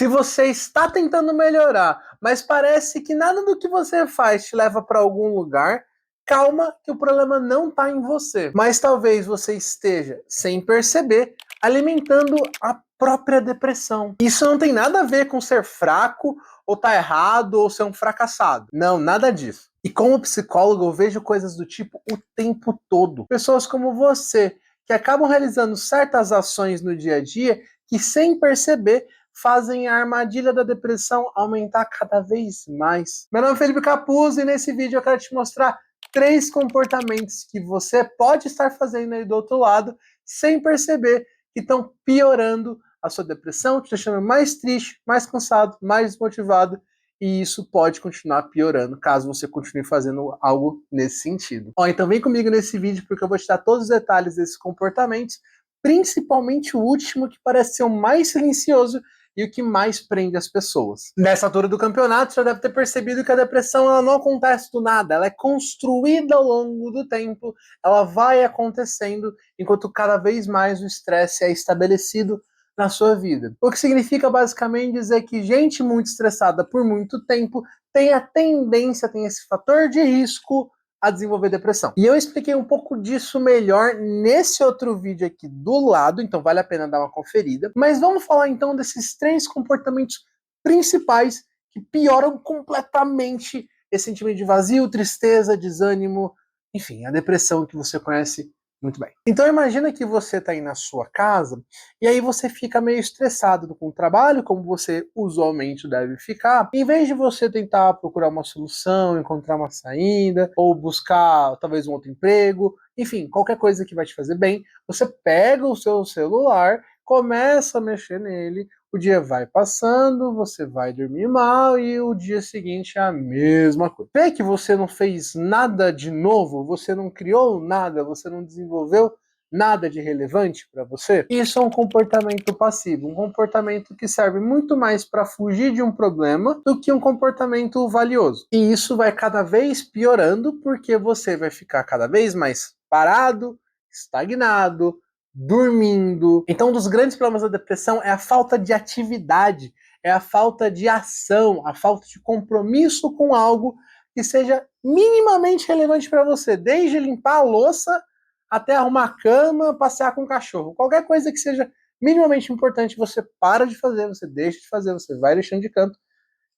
Se você está tentando melhorar, mas parece que nada do que você faz te leva para algum lugar, calma que o problema não está em você. Mas talvez você esteja, sem perceber, alimentando a própria depressão. Isso não tem nada a ver com ser fraco, ou tá errado, ou ser um fracassado. Não, nada disso. E como psicólogo, eu vejo coisas do tipo o tempo todo. Pessoas como você, que acabam realizando certas ações no dia a dia, que sem perceber, fazem a armadilha da depressão aumentar cada vez mais. Meu nome é Felipe Capuzzo e nesse vídeo eu quero te mostrar 3 comportamentos que você pode estar fazendo aí do outro lado, sem perceber, que estão piorando a sua depressão, te deixando mais triste, mais cansado, mais desmotivado, e isso pode continuar piorando, caso você continue fazendo algo nesse sentido. Ó, então vem comigo nesse vídeo, porque eu vou te dar todos os detalhes desses comportamentos, principalmente o último, que parece ser o mais silencioso e o que mais prende as pessoas. Nessa altura do campeonato, você já deve ter percebido que a depressão ela não acontece do nada, ela é construída ao longo do tempo, ela vai acontecendo enquanto cada vez mais o estresse é estabelecido na sua vida. O que significa basicamente dizer que gente muito estressada por muito tempo tem a tendência, tem esse fator de risco a desenvolver depressão. E eu expliquei um pouco disso melhor nesse outro vídeo aqui do lado, então vale a pena dar uma conferida. Mas vamos falar então desses 3 comportamentos principais que pioram completamente esse sentimento de vazio, tristeza, desânimo, enfim, a depressão que você conhece muito bem. Então imagina que você está aí na sua casa e aí você fica meio estressado com o trabalho, como você usualmente deve ficar. Em vez de você tentar procurar uma solução, encontrar uma saída, ou buscar talvez um outro emprego, enfim, qualquer coisa que vai te fazer bem, você pega o seu celular, começa a mexer nele, o dia vai passando, você vai dormir mal e o dia seguinte é a mesma coisa. Vê que você não fez nada de novo, você não criou nada, você não desenvolveu nada de relevante para você? Isso é um comportamento passivo, um comportamento que serve muito mais para fugir de um problema do que um comportamento valioso. E isso vai cada vez piorando porque você vai ficar cada vez mais parado, estagnado, dormindo. Então, um dos grandes problemas da depressão é a falta de atividade, é a falta de ação, a falta de compromisso com algo que seja minimamente relevante para você, desde limpar a louça até arrumar a cama, passear com o cachorro. Qualquer coisa que seja minimamente importante, você para de fazer, você deixa de fazer, você vai deixando de canto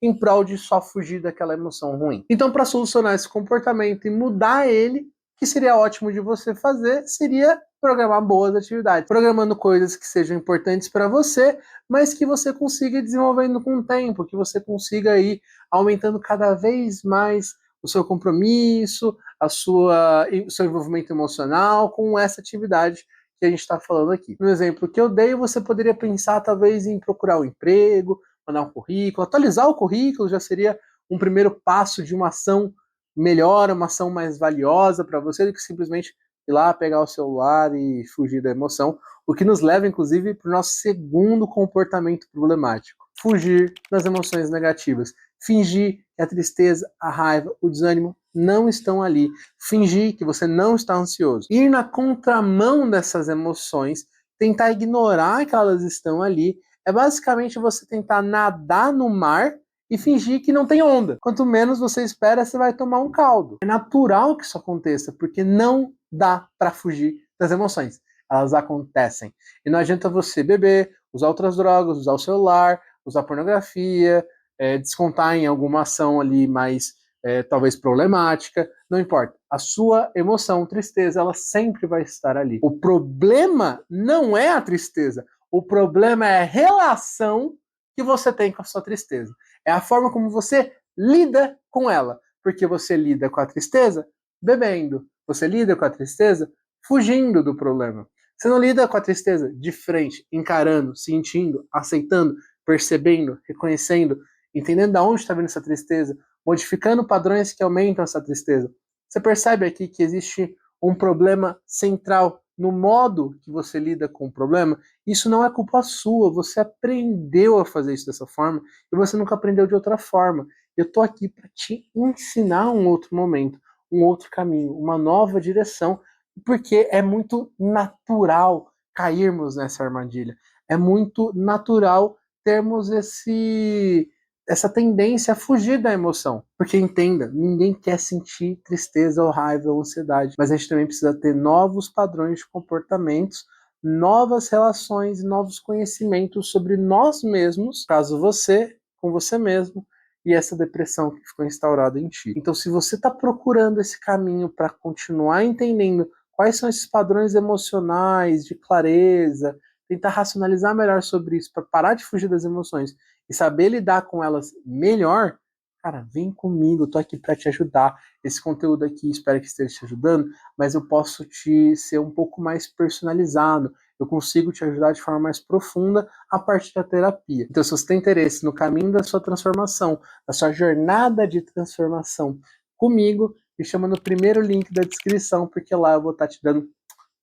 em prol de só fugir daquela emoção ruim. Então, para solucionar esse comportamento e mudar ele, o que seria ótimo de você fazer seria programar boas atividades, programando coisas que sejam importantes para você, mas que você consiga ir desenvolvendo com o tempo, que você consiga ir aumentando cada vez mais o seu compromisso, o seu envolvimento emocional com essa atividade que a gente está falando aqui. No exemplo que eu dei, você poderia pensar talvez em procurar um emprego, mandar um currículo, atualizar o currículo já seria um primeiro passo de uma ação melhor, uma ação mais valiosa para você do que simplesmente ir lá, pegar o celular e fugir da emoção, o que nos leva, inclusive, para o nosso segundo comportamento problemático. Fugir das emoções negativas. Fingir que a tristeza, a raiva, o desânimo não estão ali. Fingir que você não está ansioso. Ir na contramão dessas emoções, tentar ignorar que elas estão ali, é basicamente você tentar nadar no mar e fingir que não tem onda. Quanto menos você espera, você vai tomar um caldo. É natural que isso aconteça, porque não dá para fugir das emoções. Elas acontecem. E não adianta você beber, usar outras drogas, usar o celular, usar pornografia, descontar em alguma ação ali mais talvez problemática, não importa. A sua emoção, tristeza, ela sempre vai estar ali. O problema não é a tristeza, o problema é a relação que você tem com a sua tristeza. É a forma como você lida com ela. Porque você lida com a tristeza bebendo. Você lida com a tristeza fugindo do problema. Você não lida com a tristeza de frente, encarando, sentindo, aceitando, percebendo, reconhecendo, entendendo de onde está vindo essa tristeza, modificando padrões que aumentam essa tristeza. Você percebe aqui que existe um problema central no modo que você lida com o problema? Isso não é culpa sua, você aprendeu a fazer isso dessa forma e você nunca aprendeu de outra forma. Eu tô aqui para te ensinar um outro momento, um outro caminho, uma nova direção, porque é muito natural cairmos nessa armadilha. É muito natural termos essa tendência a fugir da emoção. Porque entenda, ninguém quer sentir tristeza ou raiva ou ansiedade, mas a gente também precisa ter novos padrões de comportamentos, novas relações, novos conhecimentos sobre nós mesmos, caso você, com você mesmo, e essa depressão que ficou instaurada em ti. Então, se você está procurando esse caminho para continuar entendendo quais são esses padrões emocionais, de clareza, tentar racionalizar melhor sobre isso, para parar de fugir das emoções e saber lidar com elas melhor, cara, vem comigo, eu tô aqui para te ajudar. Esse conteúdo aqui, espero que esteja te ajudando, mas eu posso te ser um pouco mais personalizado. Eu consigo te ajudar de forma mais profunda a partir da terapia. Então, se você tem interesse no caminho da sua transformação, da sua jornada de transformação comigo, me chama no primeiro link da descrição, porque lá eu vou estar te dando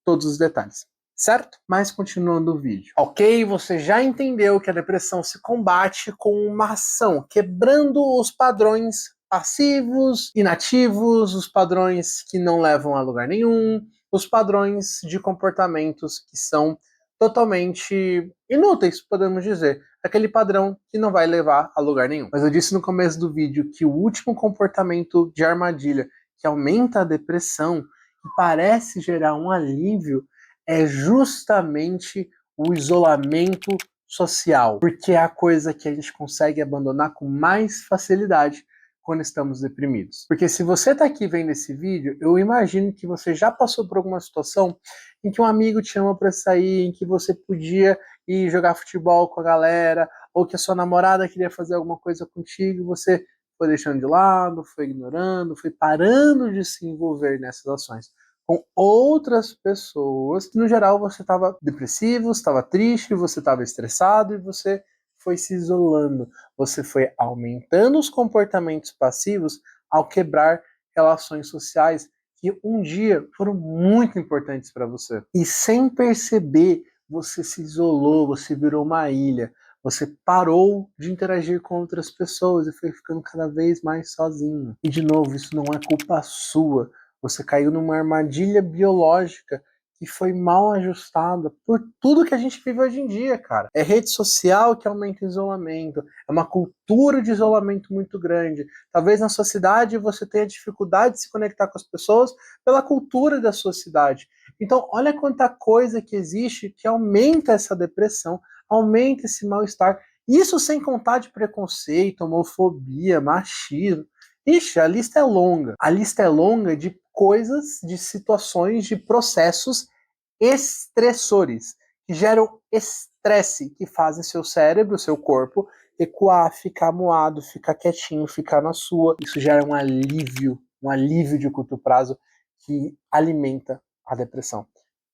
todos os detalhes. Certo? Mas continuando o vídeo. Ok, você já entendeu que a depressão se combate com uma ação, quebrando os padrões passivos, inativos, os padrões que não levam a lugar nenhum, os padrões de comportamentos que são totalmente inúteis, podemos dizer. Aquele padrão que não vai levar a lugar nenhum. Mas eu disse no começo do vídeo que o último comportamento de armadilha que aumenta a depressão e parece gerar um alívio é justamente o isolamento social, porque é a coisa que a gente consegue abandonar com mais facilidade quando estamos deprimidos. Porque se você está aqui vendo esse vídeo, eu imagino que você já passou por alguma situação em que um amigo te chamou para sair, em que você podia ir jogar futebol com a galera, ou que a sua namorada queria fazer alguma coisa contigo, você foi deixando de lado, foi ignorando, foi parando de se envolver nessas ações com outras pessoas, que no geral você estava depressivo, estava triste, você estava estressado e você foi se isolando, você foi aumentando os comportamentos passivos ao quebrar relações sociais que um dia foram muito importantes para você. E sem perceber, você se isolou, você virou uma ilha, você parou de interagir com outras pessoas e foi ficando cada vez mais sozinho. E de novo, isso não é culpa sua. Você caiu numa armadilha biológica que foi mal ajustada por tudo que a gente vive hoje em dia, cara. É rede social que aumenta o isolamento, é uma cultura de isolamento muito grande. Talvez na sua cidade você tenha dificuldade de se conectar com as pessoas pela cultura da sua cidade. Então, olha quanta coisa que existe que aumenta essa depressão, aumenta esse mal-estar. Isso sem contar de preconceito, homofobia, machismo. Ixi, a lista é longa. A lista é longa de coisas, de situações, de processos estressores, que geram estresse, que fazem seu cérebro, seu corpo, recuar, ficar moado, ficar quietinho, ficar na sua. Isso gera um alívio de curto prazo que alimenta a depressão.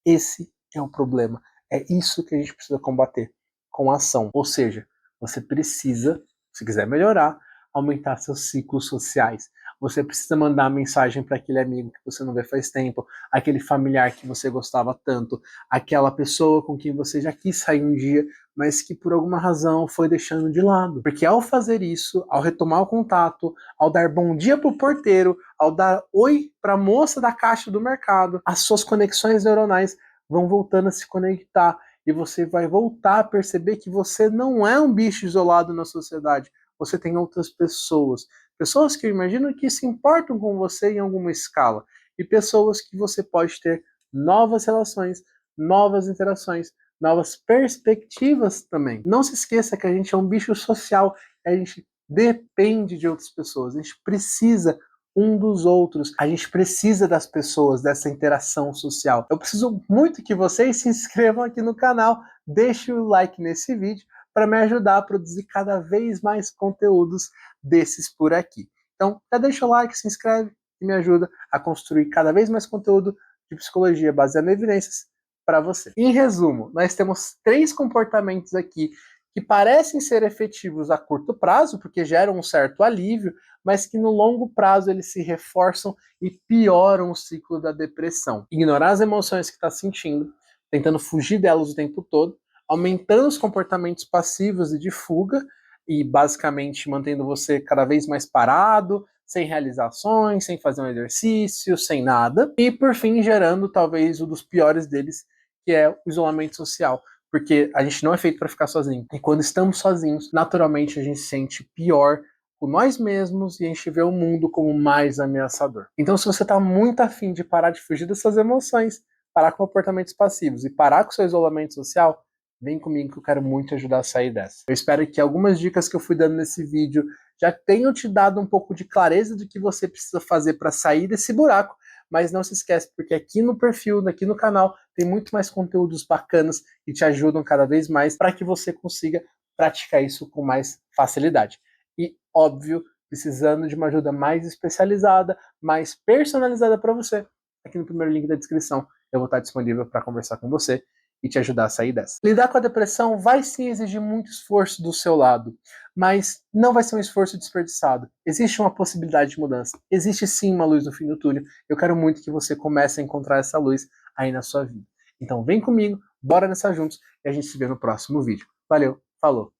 Esse é o problema. É isso que a gente precisa combater com ação. Ou seja, você precisa, se quiser melhorar, aumentar seus ciclos sociais. Você precisa mandar mensagem para aquele amigo que você não vê faz tempo, aquele familiar que você gostava tanto, aquela pessoa com quem você já quis sair um dia, mas que por alguma razão foi deixando de lado. Porque ao fazer isso, ao retomar o contato, ao dar bom dia para o porteiro, ao dar oi para a moça da caixa do mercado, as suas conexões neuronais vão voltando a se conectar e você vai voltar a perceber que você não é um bicho isolado na sociedade. Você tem outras pessoas. Pessoas que eu imagino que se importam com você em alguma escala. E pessoas que você pode ter novas relações, novas interações, novas perspectivas também. Não se esqueça que a gente é um bicho social, a gente depende de outras pessoas, a gente precisa um dos outros, a gente precisa das pessoas, dessa interação social. Eu preciso muito que vocês se inscrevam aqui no canal, deixem o like nesse vídeo, para me ajudar a produzir cada vez mais conteúdos desses por aqui. Então, já deixa o like, se inscreve e me ajuda a construir cada vez mais conteúdo de psicologia baseado em evidências para você. Em resumo, nós temos 3 comportamentos aqui que parecem ser efetivos a curto prazo, porque geram um certo alívio, mas que no longo prazo eles se reforçam e pioram o ciclo da depressão. Ignorar as emoções que está sentindo, tentando fugir delas o tempo todo, aumentando os comportamentos passivos e de fuga, e basicamente mantendo você cada vez mais parado, sem realizações, sem fazer um exercício, sem nada. E por fim, gerando talvez um dos piores deles, que é o isolamento social. porque a gente não é feito para ficar sozinho. E quando estamos sozinhos, naturalmente a gente se sente pior com nós mesmos e a gente vê o mundo como mais ameaçador. Então, se você está muito afim de parar de fugir dessas emoções, parar com comportamentos passivos e parar com seu isolamento social, vem comigo que eu quero muito ajudar a sair dessa. Eu espero que algumas dicas que eu fui dando nesse vídeo já tenham te dado um pouco de clareza do que você precisa fazer para sair desse buraco, mas não se esquece, porque aqui no perfil, aqui no canal, tem muito mais conteúdos bacanas que te ajudam cada vez mais para que você consiga praticar isso com mais facilidade. E, óbvio, precisando de uma ajuda mais especializada, mais personalizada para você, aqui no primeiro link da descrição eu vou estar disponível para conversar com você e te ajudar a sair dessa. Lidar com a depressão vai sim exigir muito esforço do seu lado, mas não vai ser um esforço desperdiçado. Existe uma possibilidade de mudança. Existe sim uma luz no fim do túnel. Eu quero muito que você comece a encontrar essa luz aí na sua vida. Então vem comigo, bora nessa juntos e a gente se vê no próximo vídeo. Valeu, falou!